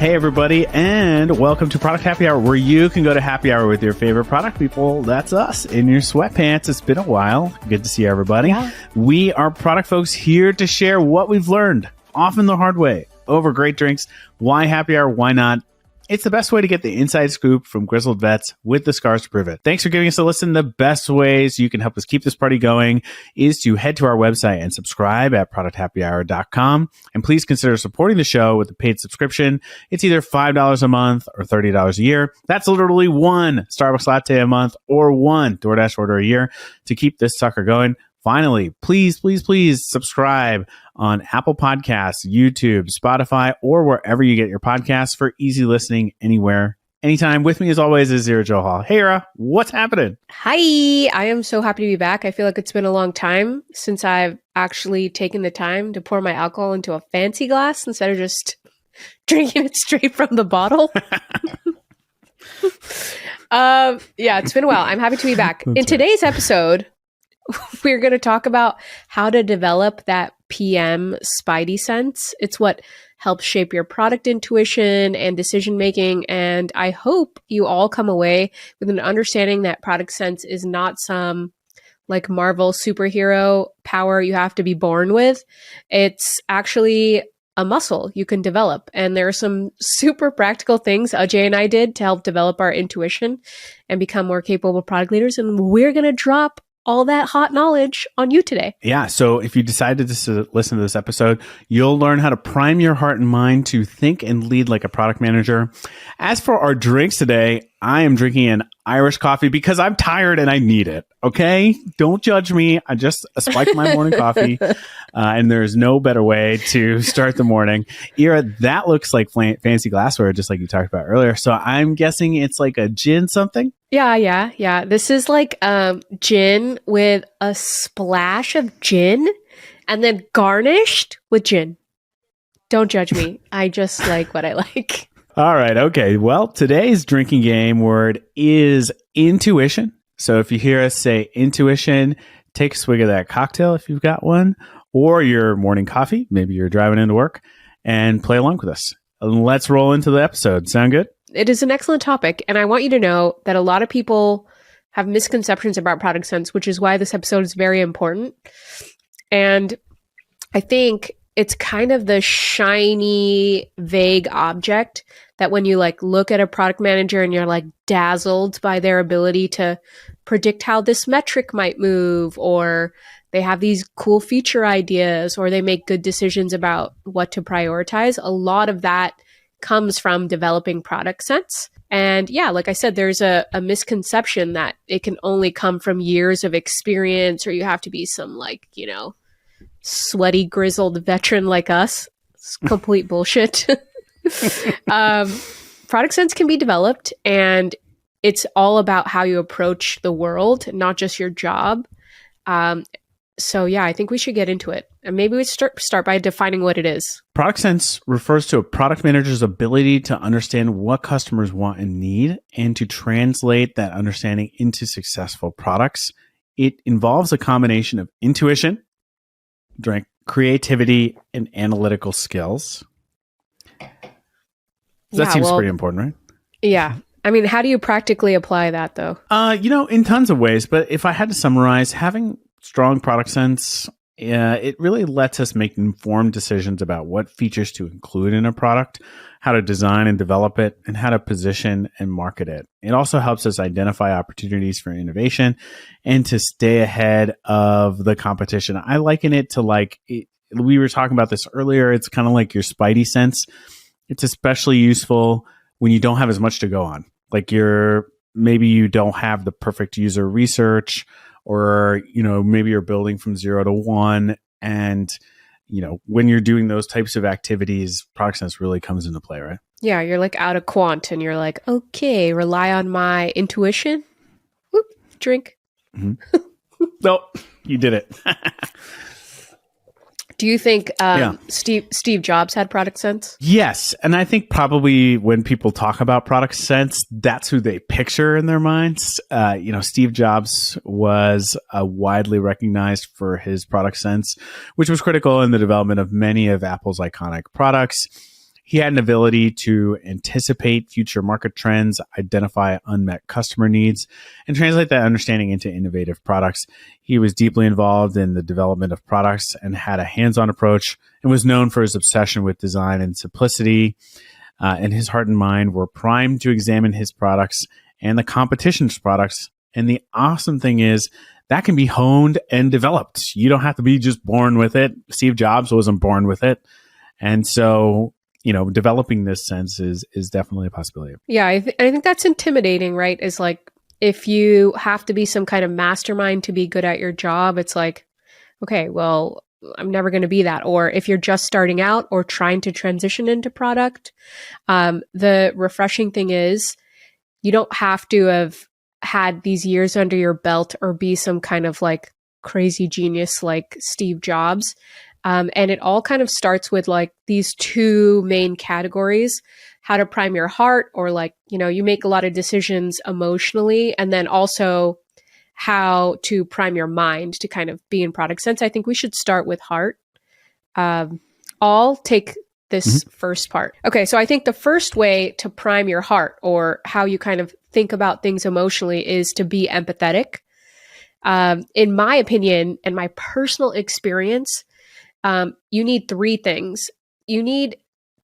Hey, everybody, and welcome to Product Happy Hour, where you can go to happy hour with your favorite product people. That's us in your sweatpants. It's been a while. Good to see everybody. Yeah. We are product folks here to share what we've learned, often the hard way, over great drinks. Why happy hour? Why not? It's the best way to get the inside scoop from grizzled vets with the scars to prove it. Thanks for giving us a listen. The best ways you can help us keep this party going is to head to our website and subscribe at producthappyhour.com. And please consider supporting the show with a paid subscription. It's either $5 a month or $30 a year. That's literally one Starbucks latte a month or one DoorDash order a year to keep this sucker going. Finally, please subscribe on Apple Podcasts, YouTube, Spotify, or wherever you get your podcasts for easy listening anywhere, anytime. With me, as always, is Ira Jo Hall. Hey, Ira, what's happening? Hi, I am so happy to be back. I feel like it's been a long time since I've actually taken the time to pour my alcohol into a fancy glass instead of just drinking it straight from the bottle. Yeah, it's been a while. I'm happy to be back. In today's episode, we're going to talk about how to develop that PM spidey sense. It's what helps shape your product intuition and decision making. And I hope you all come away with an understanding that product sense is not some like Marvel superhero power you have to be born with. It's actually a muscle you can develop. And there are some super practical things Ajay and I did to help develop our intuition and become more capable product leaders. And we're going to drop all that hot knowledge on you today. Yeah. So if you decided to listen to this episode, you'll learn how to prime your heart and mind to think and lead like a product manager. As for our drinks today, I am drinking an Irish coffee because I'm tired and I need it. Okay. Don't judge me. I just spiked my morning coffee and there's no better way to start the morning. Ira, that looks like fancy glassware, just like you talked about earlier. So I'm guessing it's like a gin something. Yeah. This is like gin with a splash of gin and then garnished with gin. Don't judge me. I just like what I like. All right. Okay. Well, today's drinking game word is intuition. So if you hear us say intuition, take a swig of that cocktail if you've got one, or your morning coffee. Maybe you're driving into work, and play along with us. Let's roll into the episode. Sound good? It is an excellent topic. And I want you to know that a lot of people have misconceptions about product sense, which is why this episode is very important. And I think it's kind of the shiny, vague object that when you like look at a product manager and you're like dazzled by their ability to predict how this metric might move, or they have these cool feature ideas, or they make good decisions about what to prioritize. A lot of that comes from developing product sense. And yeah, like I said, there's a misconception that it can only come from years of experience, or you have to be some like, sweaty, grizzled veteran like us. It's complete bullshit. Product sense can be developed, and it's all about how you approach the world, not just your job. So yeah, I think we should get into it. And maybe we start by defining what it is. Product sense refers to a product manager's ability to understand what customers want and need, and to translate that understanding into successful products. It involves a combination of intuition, creativity, and analytical skills. That seems pretty important, right? Yeah. I mean, how do you practically apply that, though? In tons of ways. But if I had to summarize, having strong product sense, it really lets us make informed decisions about what features to include in a product, how to design and develop it, and how to position and market it. It also helps us identify opportunities for innovation and to stay ahead of the competition. I liken it to we were talking about this earlier. It's kind of like your spidey sense. It's especially useful when you don't have as much to go on. Like maybe you don't have the perfect user research, or, maybe you're building from 0 to 1. And, when you're doing those types of activities, product sense really comes into play, right? Yeah. You're like out of quant and you're like, okay, rely on my intuition. Whoop, drink. Mm-hmm. No, you did it. Do you think Steve Jobs had product sense? Yes. And I think probably when people talk about product sense, that's who they picture in their minds. Steve Jobs was widely recognized for his product sense, which was critical in the development of many of Apple's iconic products. He had an ability to anticipate future market trends, identify unmet customer needs, and translate that understanding into innovative products. He was deeply involved in the development of products and had a hands-on approach and was known for his obsession with design and simplicity. And his heart and mind were primed to examine his products and the competition's products. And the awesome thing is that can be honed and developed. You don't have to be just born with it. Steve Jobs wasn't born with it. And so, developing this sense is definitely a possibility. Yeah, I think that's intimidating, right? Is like, if you have to be some kind of mastermind to be good at your job, it's like, okay, well, I'm never going to be that. Or if you're just starting out or trying to transition into product, the refreshing thing is you don't have to have had these years under your belt or be some kind of like crazy genius like Steve Jobs. And it all kind of starts with like these two main categories: how to prime your heart, or like, you make a lot of decisions emotionally, and then also how to prime your mind to kind of be in product sense. I think we should start with heart. I'll take this first part. Okay, so I think the first way to prime your heart, or how you kind of think about things emotionally, is to be empathetic. In my opinion and my personal experience, you need three things. You need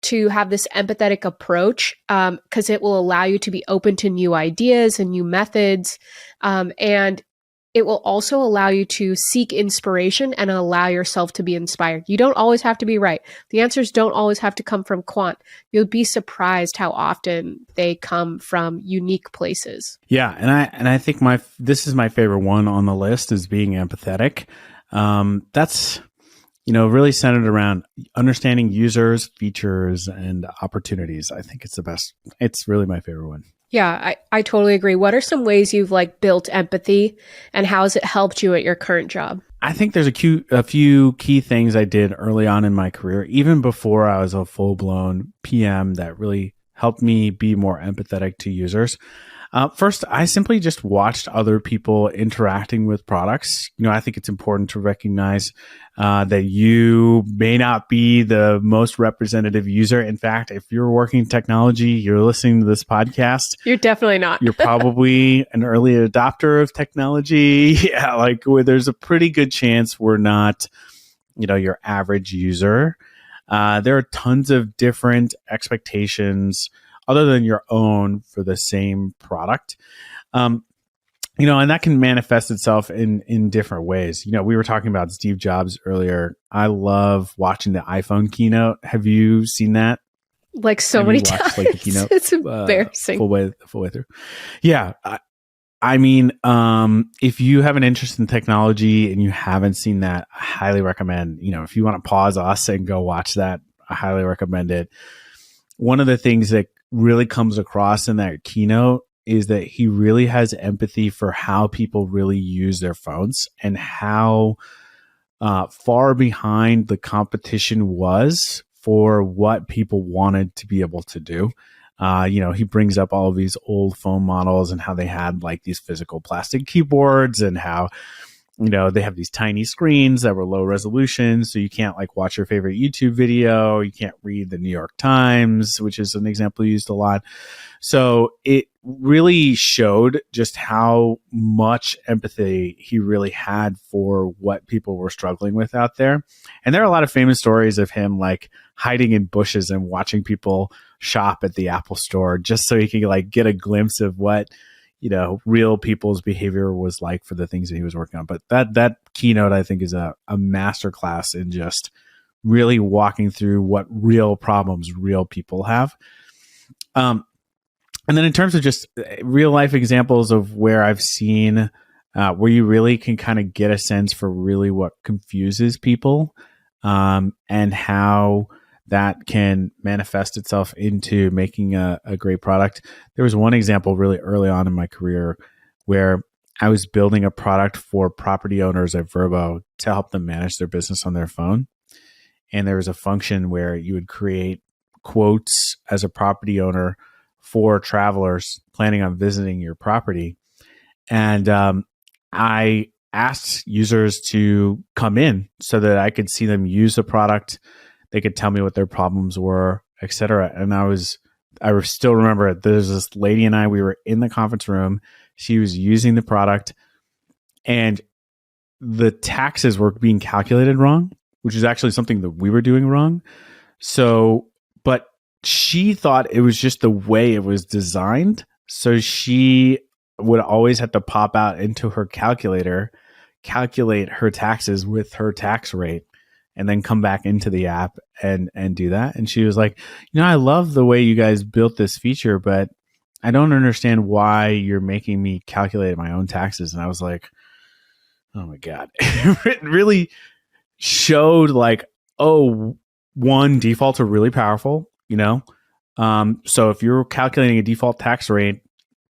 to have this empathetic approach because it will allow you to be open to new ideas and new methods. And it will also allow you to seek inspiration and allow yourself to be inspired. You don't always have to be right. The answers don't always have to come from quant. You'll be surprised how often they come from unique places. Yeah, and I think this is my favorite one on the list, is being empathetic. That's really centered around understanding users, features, and opportunities. I think it's the best. It's really my favorite one. Yeah, I totally agree. What are some ways you've like built empathy, and how has it helped you at your current job? I think there's a few key things I did early on in my career, even before I was a full-blown PM, that really helped me be more empathetic to users. First, I simply just watched other people interacting with products. I think it's important to recognize that you may not be the most representative user. In fact, if you're working technology, you're listening to this podcast, you're definitely not. You're probably an early adopter of technology. Yeah, like there's a pretty good chance we're not, your average user. There are tons of different expectations other than your own for the same product. And that can manifest itself in different ways. We were talking about Steve Jobs earlier. I love watching the iPhone keynote. Have you seen that? Like so many times. Like the keynote, it's embarrassing. Full way through. Yeah. I mean, if you have an interest in technology and you haven't seen that, I highly recommend, if you want to pause us and go watch that, I highly recommend it. One of the things that really comes across in that keynote is that he really has empathy for how people really use their phones and how far behind the competition was for what people wanted to be able to do. He brings up all of these old phone models and how they had like these physical plastic keyboards, and how they have these tiny screens that were low resolution. So you can't like watch your favorite YouTube video. You can't read the New York Times, which is an example used a lot. So it really showed just how much empathy he really had for what people were struggling with out there. And there are a lot of famous stories of him like hiding in bushes and watching people shop at the Apple store just so he could like get a glimpse of what real people's behavior was like for the things that he was working on. But that keynote, I think, is a masterclass in just really walking through what real problems real people have. And then in terms of just real life examples of where I've seen where you really can kind of get a sense for really what confuses people, and how that can manifest itself into making a great product. There was one example really early on in my career where I was building a product for property owners at Vrbo to help them manage their business on their phone. And there was a function where you would create quotes as a property owner for travelers planning on visiting your property. And I asked users to come in so that I could see them use the product. They could tell me what their problems were. etc. And I still remember it. There's this lady and I, we were in the conference room. She was using the product and the taxes were being calculated wrong, which is actually something that we were doing wrong. So, but she thought it was just the way it was designed. So she would always have to pop out into her calculator, calculate her taxes with her tax rate, and then come back into the app and do that. And she was like, I love the way you guys built this feature, but I don't understand why you're making me calculate my own taxes. And I was like, oh my God. It really showed like, oh, one, defaults are really powerful, so if you're calculating a default tax rate,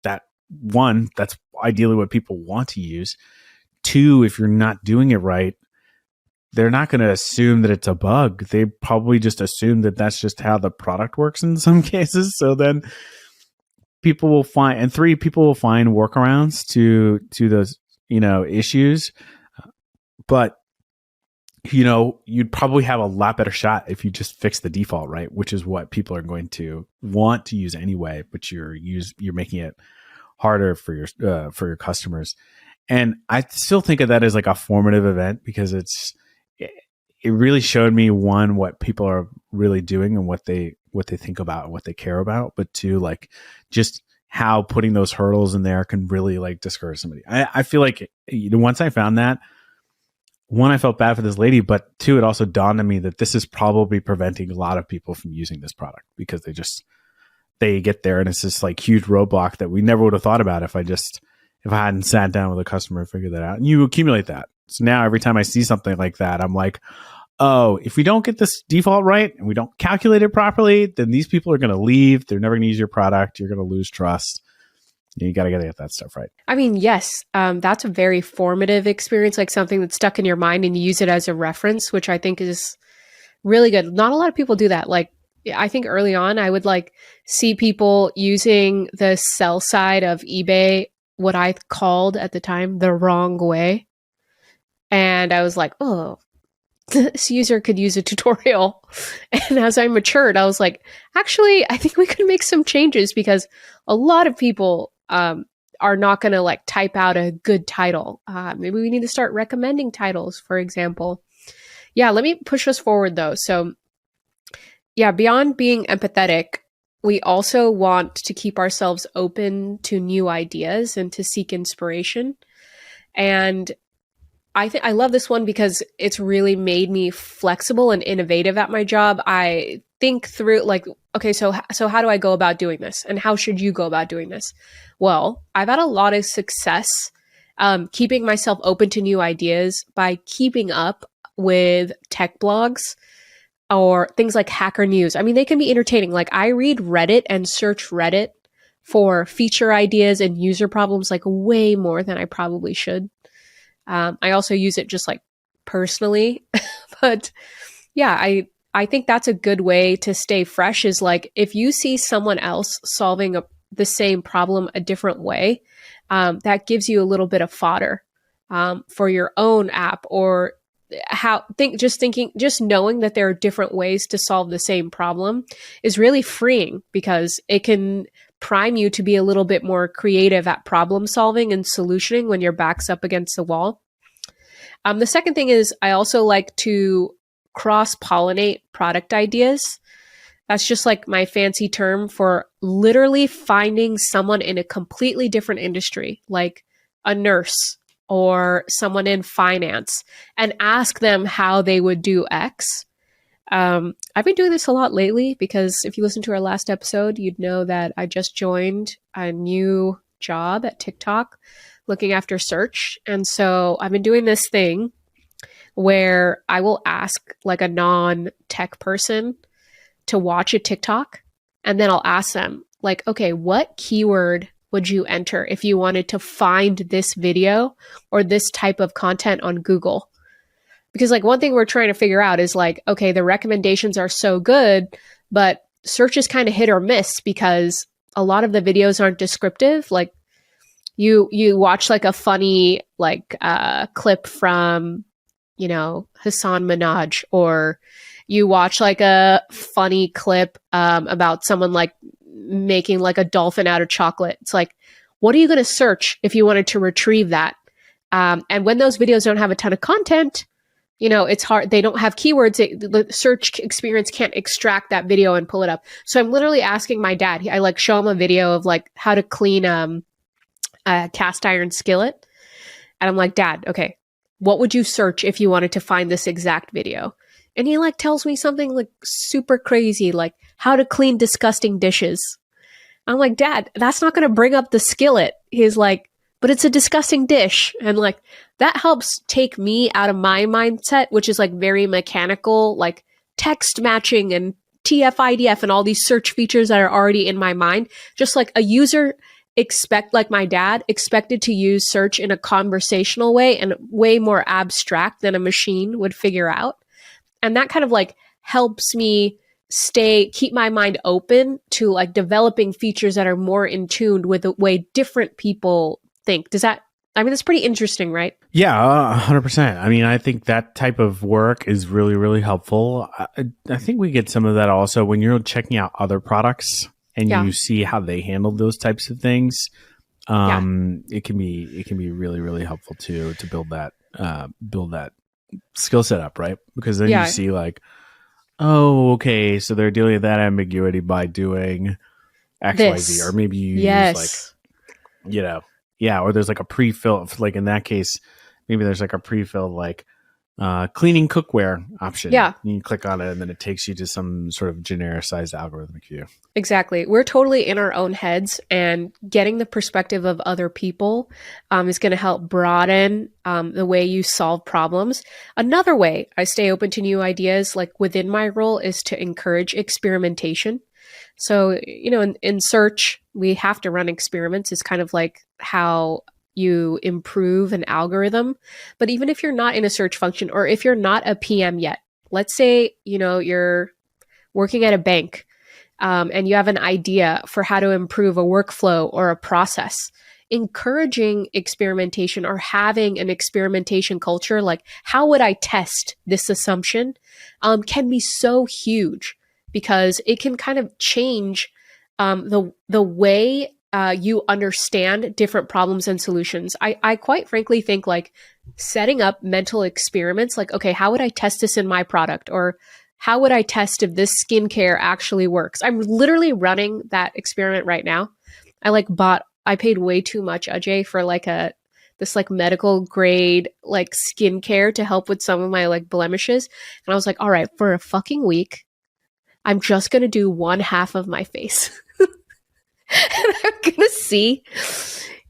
that's ideally what people want to use. Two, if you're not doing it right, they're not going to assume that it's a bug. They probably just assume that that's just how the product works in some cases. So then people will find workarounds to those, issues. But you'd probably have a lot better shot if you just fix the default, right? Which is what people are going to want to use anyway, but you're making it harder for your customers. And I still think of that as like a formative event because it really showed me, one, what people are really doing and what they think about and what they care about, but two, like just how putting those hurdles in there can really like discourage somebody. I feel like once I found that, one, I felt bad for this lady, but two, it also dawned on me that this is probably preventing a lot of people from using this product because they get there and it's this like huge roadblock that we never would have thought about if I hadn't sat down with a customer and figured that out. And you accumulate that. So now every time I see something like that, I'm like, oh, if we don't get this default right and we don't calculate it properly, then these people are going to leave. They're never going to use your product. You're going to lose trust. You got to get that stuff right. I mean, yes, that's a very formative experience, like something that's stuck in your mind and you use it as a reference, which I think is really good. Not a lot of people do that. Like, I think early on, I would like see people using the sell side of eBay, what I called at the time the wrong way. And I was like, oh, this user could use a tutorial. And as I matured, I was like, actually, I think we could make some changes because a lot of people are not going to like type out a good title. Maybe we need to start recommending titles, for example. Yeah, let me push us forward though. So yeah, beyond being empathetic, we also want to keep ourselves open to new ideas and to seek inspiration. And I love this one because it's really made me flexible and innovative at my job. I think through like, okay, so how do I go about doing this? And how should you go about doing this? Well, I've had a lot of success keeping myself open to new ideas by keeping up with tech blogs or things like Hacker News. I mean, they can be entertaining. Like I read Reddit and search Reddit for feature ideas and user problems like way more than I probably should. I also use it just like personally, but yeah, I think that's a good way to stay fresh is like, if you see someone else solving the same problem a different way, that gives you a little bit of fodder, for your own app or just knowing that there are different ways to solve the same problem is really freeing because it can prime you to be a little bit more creative at problem solving and solutioning when your back's up against the wall. The second thing is I also like to cross-pollinate product ideas. That's just like my fancy term for literally finding someone in a completely different industry, like a nurse or someone in finance, and ask them how they would do X. I've been doing this a lot lately because if you listen to our last episode, you'd know that I just joined a new job at TikTok looking after search. And so I've been doing this thing where I will ask like a non-tech person to watch a TikTok, and then I'll ask them like, okay, what keyword would you enter if you wanted to find this video or this type of content on Google? Because like one thing we're trying to figure out is like, okay, the recommendations are so good, but search is kind of hit or miss because a lot of the videos aren't descriptive. Like you watch like a funny like clip from, Hassan Minaj or you watch like a funny clip about someone like making like a dolphin out of chocolate. It's like, what are you going to search if you wanted to retrieve that? And when those videos don't have a ton of content, you know, it's hard. They don't have keywords. The search experience can't extract that video and pull it up. So I'm literally asking my dad. I like show him a video of like how to clean a cast iron skillet. And I'm like, Dad, okay, what would you search if you wanted to find this exact video? And he like tells me something like super crazy, like how to clean disgusting dishes. I'm like, Dad, that's not going to bring up the skillet. He's like, but it's a disgusting dish. And like, that helps take me out of my mindset, which is like very mechanical, like text matching and TF-IDF and all these search features that are already in my mind. Just like a user like my dad expected to use search in a conversational way and way more abstract than a machine would figure out. And that kind of like helps me keep my mind open to like developing features that are more in tune with the way different people think. That's pretty interesting, right? Yeah, 100%. I mean, I think that type of work is really, really helpful. I think we get some of that also when you're checking out other products and you see how they handle those types of things. It can be really, really helpful to build that skill set up, right? Because then you see like, oh, okay, so they're dealing with that ambiguity by doing X, Y, Z, or maybe you use like, you know, or there's like a pre-fill, like in that case, maybe there's like a pre-filled like cleaning cookware option. Yeah. And you click on it and then it takes you to some sort of genericized algorithmic view. Exactly. We're totally in our own heads, and getting the perspective of other people is going to help broaden the way you solve problems. Another way I stay open to new ideas, like within my role, is to encourage experimentation. So, you know, in search, we have to run experiments. It's kind of like how you improve an algorithm. But even if you're not in a search function, or if you're not a PM yet, let's say, you know, you're working at a bank and you have an idea for how to improve a workflow or a process. Encouraging experimentation or having an experimentation culture, like how would I test this assumption, can be so huge, because it can kind of change the way you understand different problems and solutions. I quite frankly think like setting up mental experiments, like, okay, how would I test this in my product? Or how would I test if this skincare actually works? I'm literally running that experiment right now. I paid way too much, Ajay, for like this like medical grade like skincare to help with some of my like blemishes. And I was like, all right, for a fucking week, I'm just going to do one half of my face. And I'm going to see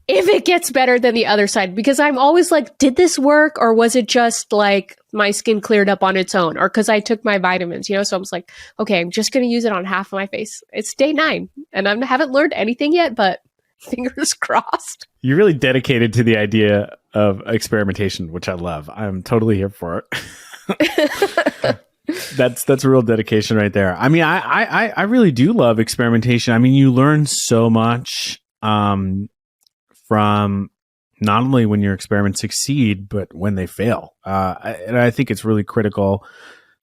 if it gets better than the other side, because I'm always like, did this work, or was it just like my skin cleared up on its own, or because I took my vitamins, you know? So I'm just like, okay, I'm just going to use it on half of my face. It's day 9 and I haven't learned anything yet, but fingers crossed. You're really dedicated to the idea of experimentation, which I love. I'm totally here for it. That's a real dedication right there. I mean, I really do love experimentation. I mean, you learn so much from not only when your experiments succeed, but when they fail. And I think it's really critical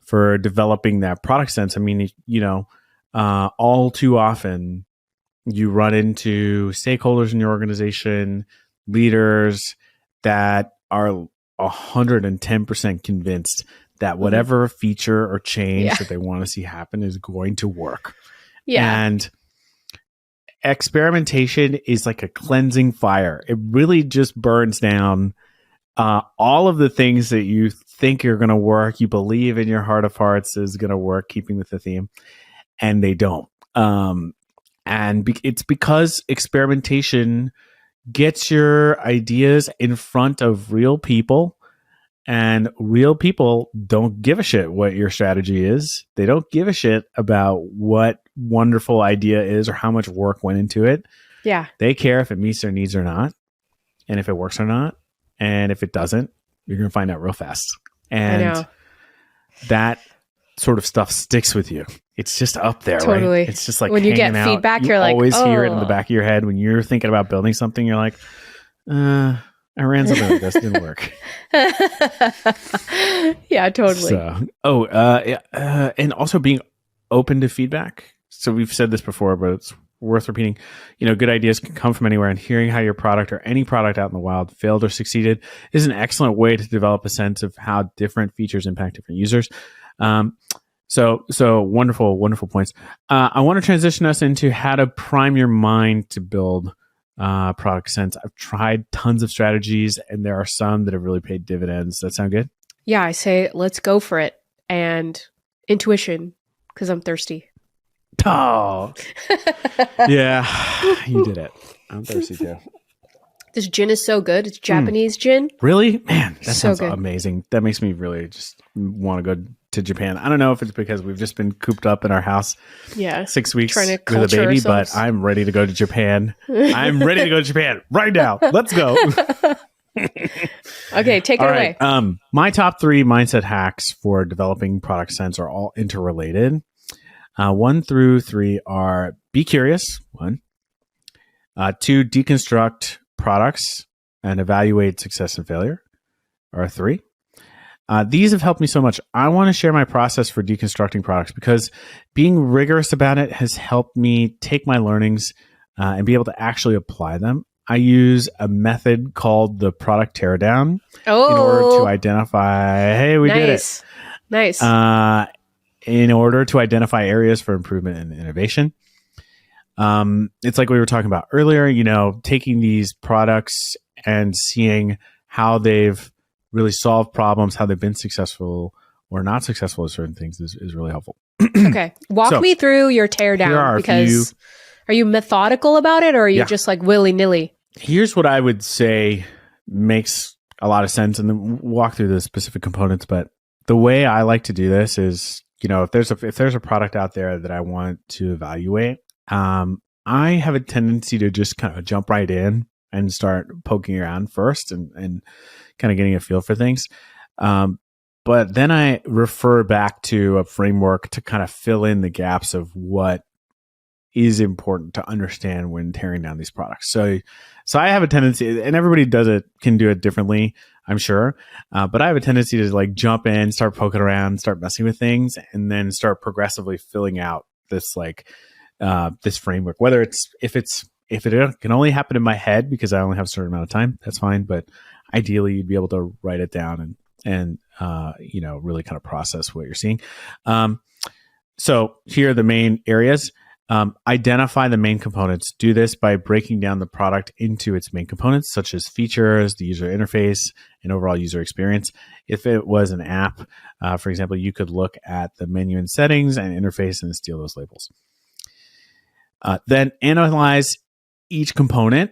for developing that product sense. I mean, you know, all too often you run into stakeholders in your organization, leaders that are 110% convinced that whatever feature or change that they want to see happen is going to work. Yeah. And experimentation is like a cleansing fire. It really just burns down all of the things that you think are going to work, you believe in your heart of hearts is going to work, keeping with the theme, and they don't. It's because experimentation gets your ideas in front of real people. And real people don't give a shit what your strategy is. They don't give a shit about what wonderful idea is or how much work went into it. Yeah. They care if it meets their needs or not, and if it works or not. And if it doesn't, you're going to find out real fast. And that sort of stuff sticks with you. It's just up there, totally. Right? It's just like when you get feedback, you're like, always hear it in the back of your head when you're thinking about building something. You're like, I ran something like this, didn't work. Yeah, totally. So, and also being open to feedback. So we've said this before, but it's worth repeating. Good ideas can come from anywhere, and hearing how your product or any product out in the wild failed or succeeded is an excellent way to develop a sense of how different features impact different users. So wonderful, wonderful points. I want to transition us into how to prime your mind to build product sense. I've tried tons of strategies, and there are some that have really paid dividends. Does that sound good? Yeah, I say let's go for it. And intuition, because I'm thirsty. Oh, yeah, you did it. I'm thirsty too. This gin is so good. It's Japanese gin. Really? Man, that So sounds good. amazing. That makes me really just want to go to Japan. I don't know if it's because we've just been cooped up in our house 6 weeks Trying to with a baby, ourselves. but I'm ready to go to Japan. I'm ready to go to Japan right now. Let's go. Okay, take it away. My top 3 mindset hacks for developing product sense are all interrelated. 1 through 3 are be curious, 1. 2, deconstruct products and evaluate success and failure, or 3. These have helped me so much. I want to share my process for deconstructing products because being rigorous about it has helped me take my learnings and be able to actually apply them. I use a method called the product teardown in order to identify, hey, we did it. Nice. In order to identify areas for improvement and innovation. It's like we were talking about earlier, taking these products and seeing how they've really solved problems, how they've been successful or not successful at certain things is really helpful. Okay. Walk me through your teardown, because are you methodical about it, or are you just like willy-nilly? Here's what I would say makes a lot of sense, and then walk through the specific components. But the way I like to do this is, if there's a product out there that I want to evaluate, I have a tendency to just kind of jump right in and start poking around first and kind of getting a feel for things. But then I refer back to a framework to kind of fill in the gaps of what is important to understand when tearing down these products. So I have a tendency, and everybody can do it differently, I'm sure. But I have a tendency to like jump in, start poking around, start messing with things, and then start progressively filling out this this framework. Whether if it can only happen in my head because I only have a certain amount of time, that's fine. But ideally, you'd be able to write it down and really kind of process what you're seeing. So here are the main areas. Identify the main components. Do this by breaking down the product into its main components, such as features, the user interface, and overall user experience. If it was an app, for example, you could look at the menu and settings and interface and steal those labels. Then analyze each component.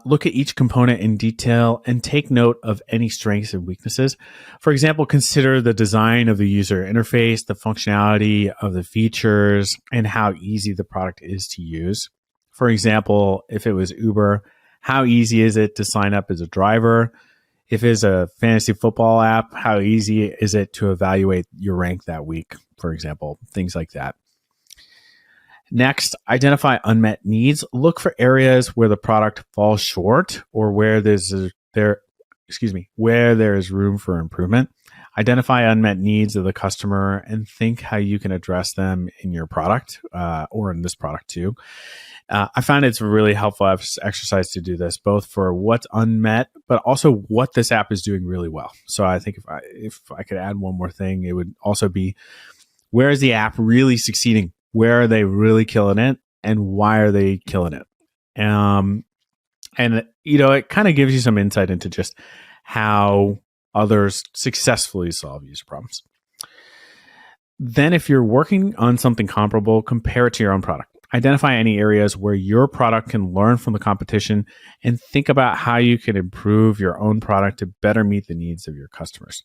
Look at each component in detail and take note of any strengths and weaknesses. For example, consider the design of the user interface, the functionality of the features, and how easy the product is to use. For example, if it was Uber, how easy is it to sign up as a driver? If it's a fantasy football app, how easy is it to evaluate your rank that week? For example, things like that. Next, identify unmet needs. Look for areas where the product falls short or where there is room for improvement. Identify unmet needs of the customer and think how you can address them in your product or in this product too. I found it's a really helpful exercise to do this, both for what's unmet, but also what this app is doing really well. So I think if I could add one more thing, it would also be, where is the app really succeeding? Where are they really killing it, and why are they killing it? And it kind of gives you some insight into just how others successfully solve user problems. Then if you're working on something comparable, compare it to your own product. Identify any areas where your product can learn from the competition and think about how you can improve your own product to better meet the needs of your customers.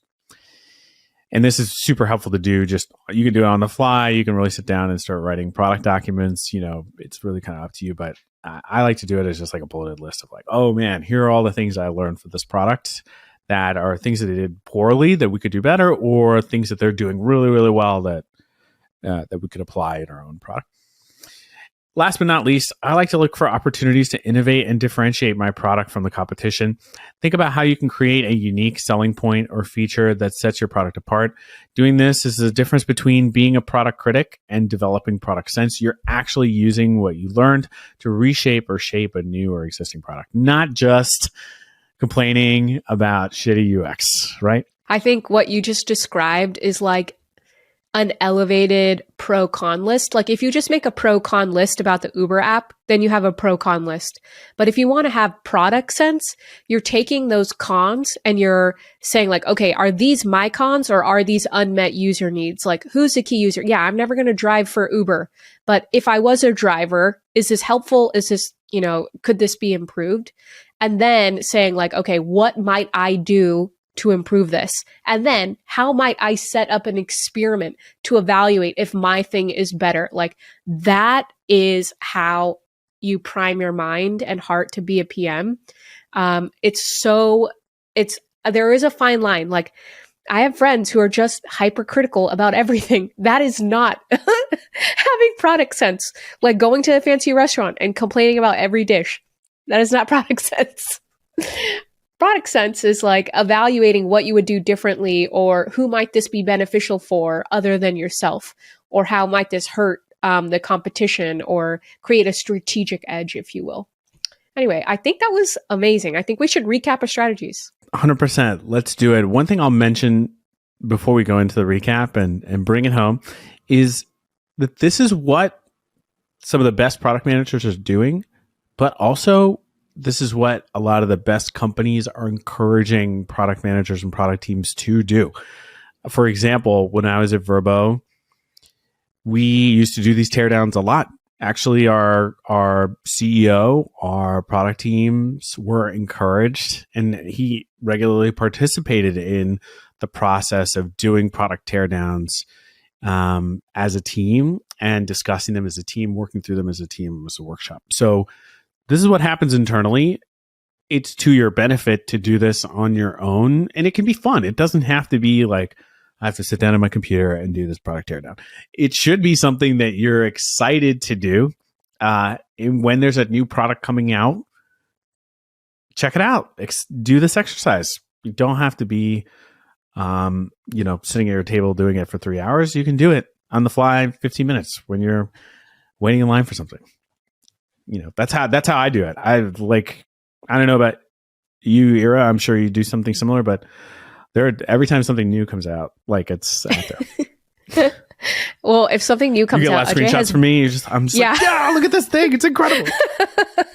And this is super helpful to do. You can do it on the fly. You can really sit down and start writing product documents. It's really kind of up to you, but I like to do it as just like a bulleted list of like, oh man, here are all the things I learned for this product that are things that they did poorly that we could do better, or things that they're doing really, really well that we could apply in our own product. Last but not least, I like to look for opportunities to innovate and differentiate my product from the competition. Think about how you can create a unique selling point or feature that sets your product apart. Doing this is the difference between being a product critic and developing product sense. You're actually using what you learned to reshape or shape a new or existing product, not just complaining about shitty UX, right? I think what you just described is like an elevated pro-con list. Like if you just make a pro-con list about the Uber app, then you have a pro-con list. But if you want to have product sense, you're taking those cons and you're saying like, okay, are these my cons or are these unmet user needs? Like who's the key user? Yeah, I'm never going to drive for Uber. But if I was a driver, is this helpful? Is this, could this be improved? And then saying like, okay, what might I do to improve this? And then how might I set up an experiment to evaluate if my thing is better? Like that is how you prime your mind and heart to be a PM. There is a fine line. Like I have friends who are just hypercritical about everything. That is not having product sense. Like going to a fancy restaurant and complaining about every dish. That is not product sense. Product sense is like evaluating what you would do differently or who might this be beneficial for other than yourself, or how might this hurt the competition or create a strategic edge, if you will. Anyway, I think that was amazing. I think we should recap our strategies. 100%. Let's do it. One thing I'll mention before we go into the recap and bring it home is that this is what some of the best product managers are doing, but also this is what a lot of the best companies are encouraging product managers and product teams to do. For example, when I was at Vrbo, we used to do these teardowns a lot. Actually, our CEO, our product teams were encouraged, and he regularly participated in the process of doing product teardowns as a team and discussing them as a team, working through them as a team as a workshop. So this is what happens internally. It's to your benefit to do this on your own, and it can be fun. It doesn't have to be like, I have to sit down on my computer and do this product teardown. It should be something that you're excited to do. And when there's a new product coming out, check it out. Do this exercise. You don't have to be, sitting at your table doing it for 3 hours. You can do it on the fly, 15 minutes when you're waiting in line for something. That's how I do it. I don't know about you, Ira. I'm sure you do something similar, but every time something new comes out, like it's out there. Well, if something new comes out, you get a lot of screenshots from me. I'm just like, yeah, look at this thing. It's incredible.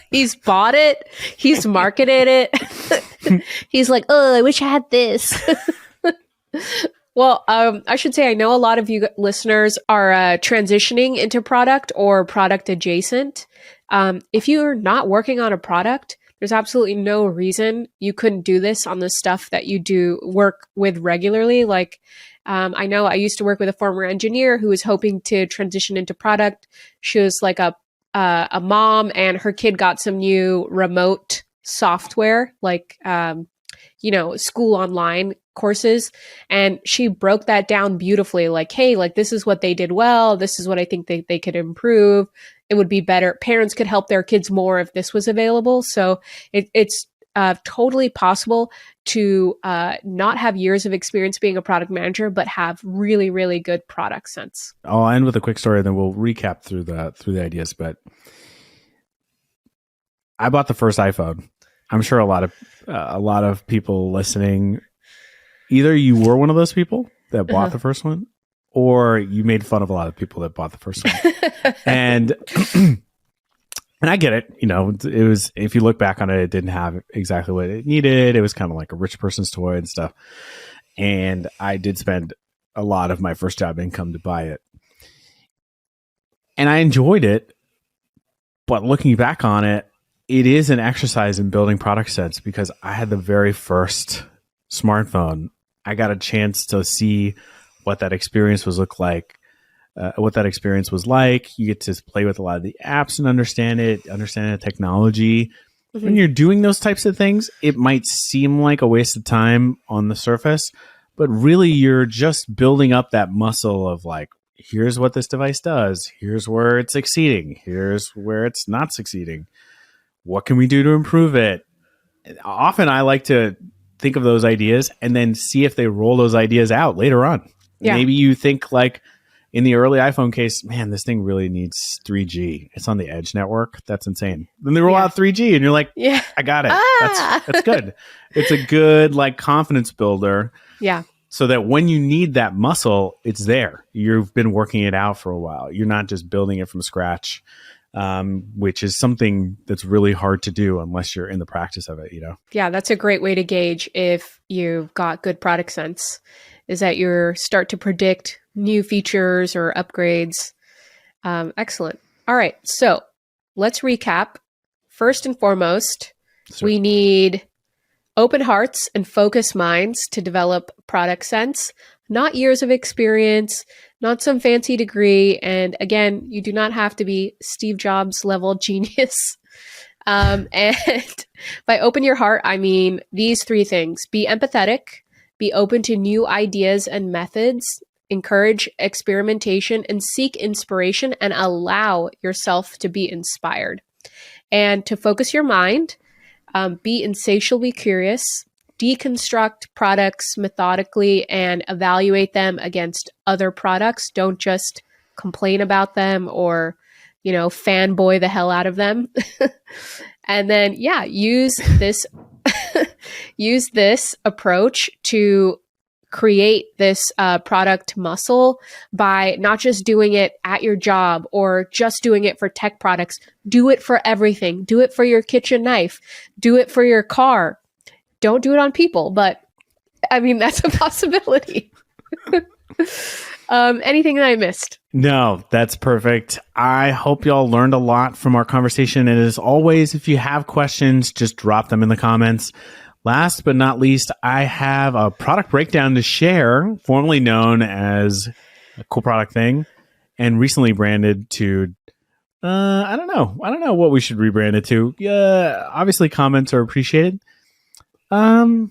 He's bought it. He's marketed it. He's like, oh, I wish I had this. Well, I should say I know a lot of you listeners are transitioning into product or product adjacent. If you're not working on a product, there's absolutely no reason you couldn't do this on the stuff that you do work with regularly. Like, I know I used to work with a former engineer who was hoping to transition into product. She was like a mom, and her kid got some new remote software, like, school online courses. And she broke that down beautifully. Like, hey, like this is what they did well. This is what I think they could improve. It would be better. Parents could help their kids more if this was available. So it's totally possible to not have years of experience being a product manager, but have really, really good product sense. I'll end with a quick story, and then we'll recap through the ideas. But I bought the first iPhone. I'm sure a lot of people listening, either you were one of those people that bought the first one, or you made fun of a lot of people that bought the first one. And I get it. It was, if you look back on it, it didn't have exactly what it needed. It was kind of like a rich person's toy and stuff. And I did spend a lot of my first job income to buy it. And I enjoyed it. But looking back on it, it is an exercise in building product sense, because I had the very first smartphone. I got a chance to see what that experience was like. You get to play with a lot of the apps and understand the technology. Mm-hmm. When you're doing those types of things, it might seem like a waste of time on the surface, but really you're just building up that muscle of like, here's what this device does. Here's where it's succeeding. Here's where it's not succeeding. What can we do to improve it? Often I like to think of those ideas and then see if they roll those ideas out later on. Yeah. Maybe you think like in the early iPhone case, man, this thing really needs 3G. It's on the Edge network. That's insane. Then they roll out 3G and you're like, yeah, I got it. That's good. It's a good like confidence builder. Yeah. So that when you need that muscle, it's there. You've been working it out for a while. You're not just building it from scratch, which is something that's really hard to do unless you're in the practice of it, you know? Yeah, that's a great way to gauge if you've got good product sense, is that you start to predict new features or upgrades. Excellent. All right. So let's recap. First and foremost, we need open hearts and focused minds to develop product sense, not years of experience, not some fancy degree. And again, you do not have to be Steve Jobs level genius. And by open your heart, I mean these three things: be empathetic, be open to new ideas and methods, encourage experimentation, and seek inspiration and allow yourself to be inspired. And to focus your mind, be insatiably curious, deconstruct products methodically and evaluate them against other products. Don't just complain about them or, fanboy the hell out of them. And then, use this use this approach to create this product muscle by not just doing it at your job or just doing it for tech products. Do it for everything. Do it for your kitchen knife. Do it for your car. Don't do it on people, but I mean, that's a possibility. Anything that I missed? No, that's perfect. I hope y'all learned a lot from our conversation. And as always, if you have questions, just drop them in the comments. Last but not least, I have a product breakdown to share, formerly known as a cool product thing and recently branded to, I don't know what we should rebrand it to. Obviously comments are appreciated. I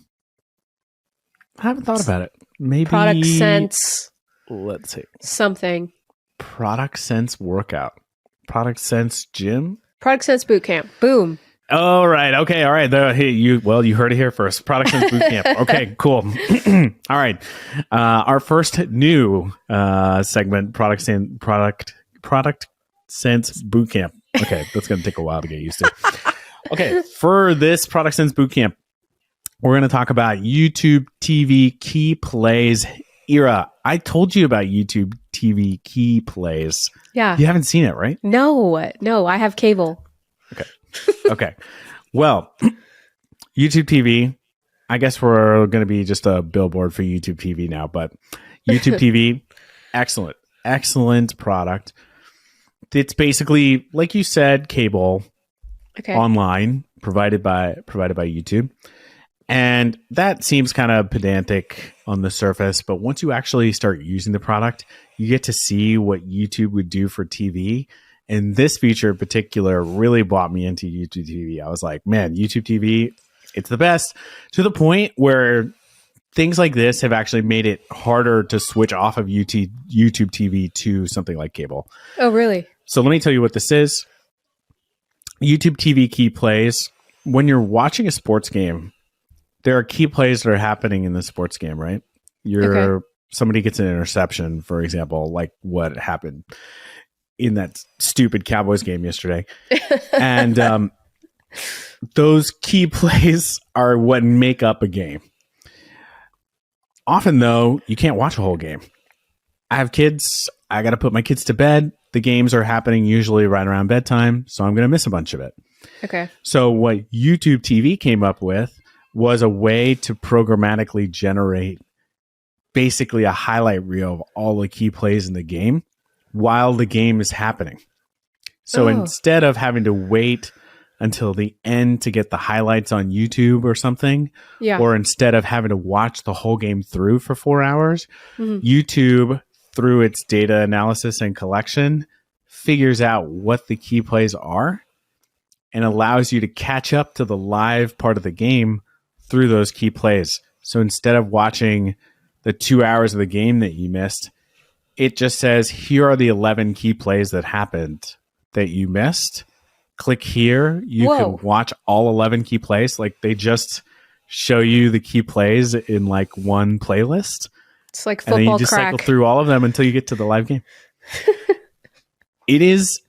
haven't thought about it. Maybe product sense. Let's see. Something. Product sense workout. Product sense gym. Product sense bootcamp. Boom. All right. Okay. All right. Hey, you heard it here first. Product Sense Bootcamp. Okay, cool. All right. Our first new segment, Product Sense Bootcamp. Okay, that's going to take a while to get used to. Okay, for this Product Sense Bootcamp, we're going to talk about YouTube TV key plays era. I told you about YouTube TV key plays. Yeah. You haven't seen it, right? No, I have cable. Okay. Well, YouTube TV, I guess we're going to be just a billboard for YouTube TV now, but YouTube TV, excellent product. It's basically, like you said, cable online provided by YouTube. And that seems kind of pedantic on the surface, but once you actually start using the product, you get to see what YouTube would do for TV. And this feature in particular really brought me into YouTube TV. I was like, man, YouTube TV, it's the best, to the point where things like this have actually made it harder to switch off of YouTube TV to something like cable. Oh, really? So let me tell you what this is. YouTube TV key plays. When you're watching a sports game, there are key plays that are happening in the sports game, right? Somebody gets an interception, for example, like what happened in that stupid Cowboys game yesterday. And those key plays are what make up a game. Often, though, you can't watch a whole game. I have kids. I got to put my kids to bed. The games are happening usually right around bedtime, so I'm going to miss a bunch of it. Okay. So what YouTube TV came up with was a way to programmatically generate basically a highlight reel of all the key plays in the game while the game is happening. So instead of having to wait until the end to get the highlights on YouTube or something, or instead of having to watch the whole game through for 4 hours, YouTube, through its data analysis and collection, figures out what the key plays are and allows you to catch up to the live part of the game through those key plays. So instead of watching the 2 hours of the game that you missed, it just says, here are the 11 key plays that happened that you missed. Click here. You can watch all 11 key plays. Like they just show you the key plays in like one playlist. It's like football and then you just crack. cycle through all of them until you get to the live game. It is,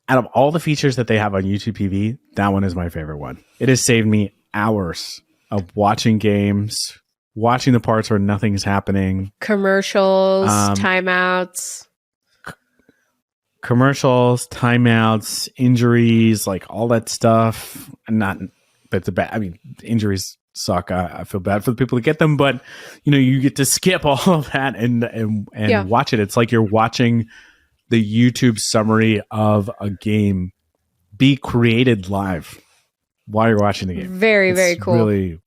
out of all the features that they have on YouTube TV, that one is my favorite one. It has saved me hours of watching games, watching the parts where nothing's happening. Commercials, timeouts. Commercials, timeouts, injuries, like all that stuff. Injuries suck. I feel bad for the people that get them, but you get to skip all of that and watch it. It's like you're watching the YouTube summary of a game be created live while you're watching the game. Very, very cool. Really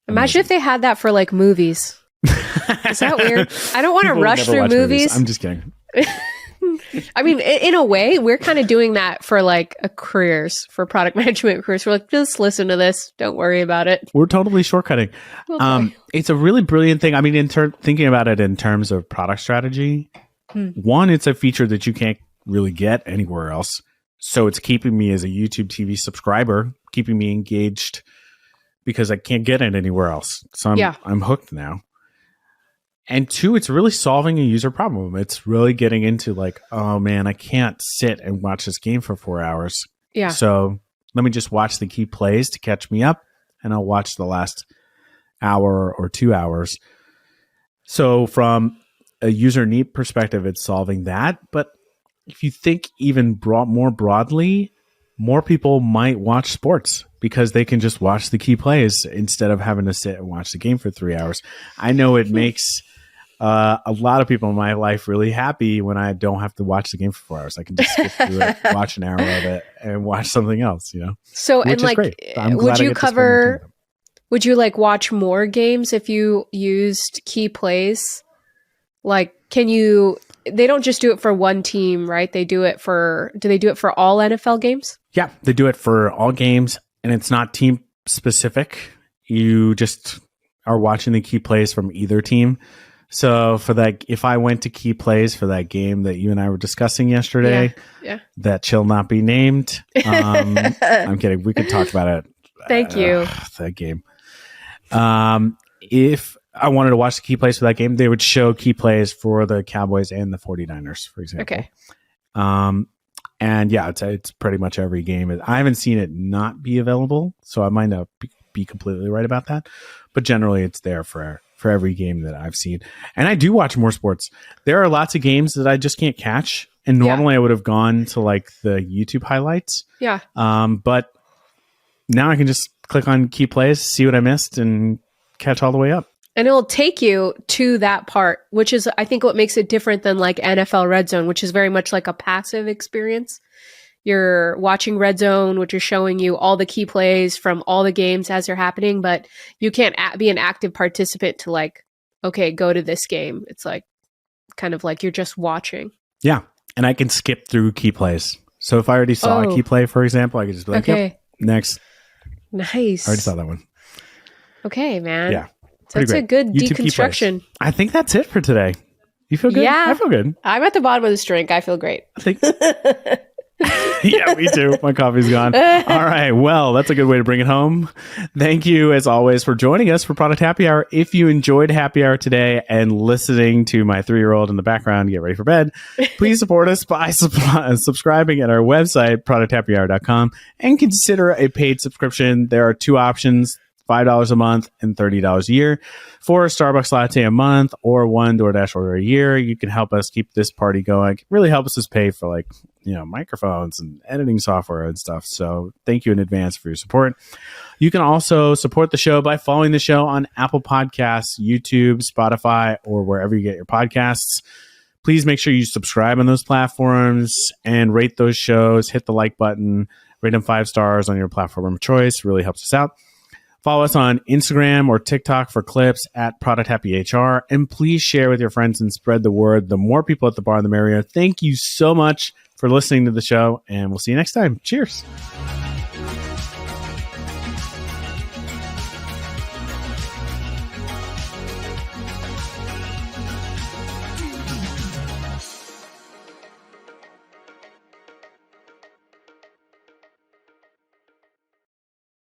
imagine if they had that for like movies. Is that weird? I don't want to rush through movies. I'm just kidding. I mean, in a way, we're kind of doing that for like careers, for product management careers. We're like, just listen to this. Don't worry about it. We're totally shortcutting. It's a really brilliant thing. I mean, thinking about it in terms of product strategy, one, it's a feature that you can't really get anywhere else. So it's keeping me as a YouTube TV subscriber, keeping me engaged because I can't get it anywhere else. So I'm hooked now. And two, it's really solving a user problem. It's really getting into like, oh man, I can't sit and watch this game for 4 hours. Yeah. So let me just watch the key plays to catch me up, and I'll watch the last hour or 2 hours. So from a user need perspective, it's solving that. But if you think even more broadly, more people might watch sports because they can just watch the key plays instead of having to sit and watch the game for 3 hours. I know it makes a lot of people in my life really happy when I don't have to watch the game for 4 hours. I can just skip through it, watch an hour of it, and watch something else, So, which and like, would you like watch more games if you used key plays? Like, they don't just do it for one team, right? Do they do it for all NFL games? Yeah, they do it for all games, and it's not team specific. You just are watching the key plays from either team. So for that, if I went to key plays for that game that you and I were discussing yesterday, that shall not be named. I'm kidding. We could talk about it. Thank you. That game. If I wanted to watch the key plays for that game, they would show key plays for the Cowboys and the 49ers, for example. Okay. And yeah, it's pretty much every game. I haven't seen it not be available, so I might not be completely right about that. But generally, it's there for every game that I've seen. And I do watch more sports. There are lots of games that I just can't catch. And normally I would have gone to like the YouTube highlights. Yeah. But now I can just click on key plays, see what I missed, and catch all the way up. And it'll take you to that part, which is, I think, what makes it different than like NFL Red Zone, which is very much like a passive experience. You're watching Red Zone, which is showing you all the key plays from all the games as they're happening, but you can't be an active participant to like, okay, go to this game. It's like kind of like you're just watching. Yeah. And I can skip through key plays. So if I already saw a key play, for example, I could just be like, yep, next. Nice. I already saw that one. Okay, man. Yeah. So that's a good deconstruction. I think that's it for today. You feel good? Yeah. I feel good. I'm at the bottom of this drink. I feel great. I think. Yeah, me too. My coffee's gone. All right. Well, that's a good way to bring it home. Thank you, as always, for joining us for Product Happy Hour. If you enjoyed Happy Hour today and listening to my 3-year-old in the background get ready for bed, please support us by subscribing at our website, producthappyhour.com, and consider a paid subscription. There are 2 options. $5 a month and $30 a year for a Starbucks latte a month or 1 DoorDash order a year. You can help us keep this party going. It really helps us pay for microphones and editing software and stuff. So thank you in advance for your support. You can also support the show by following the show on Apple Podcasts, YouTube, Spotify, or wherever you get your podcasts. Please make sure you subscribe on those platforms and rate those shows. Hit the like button, rate them 5 stars on your platform of choice. Really helps us out. Follow us on Instagram or TikTok for clips at Product Happy HR. And please share with your friends and spread the word. The more people at the bar, the merrier. Thank you so much for listening to the show, and we'll see you next time. Cheers.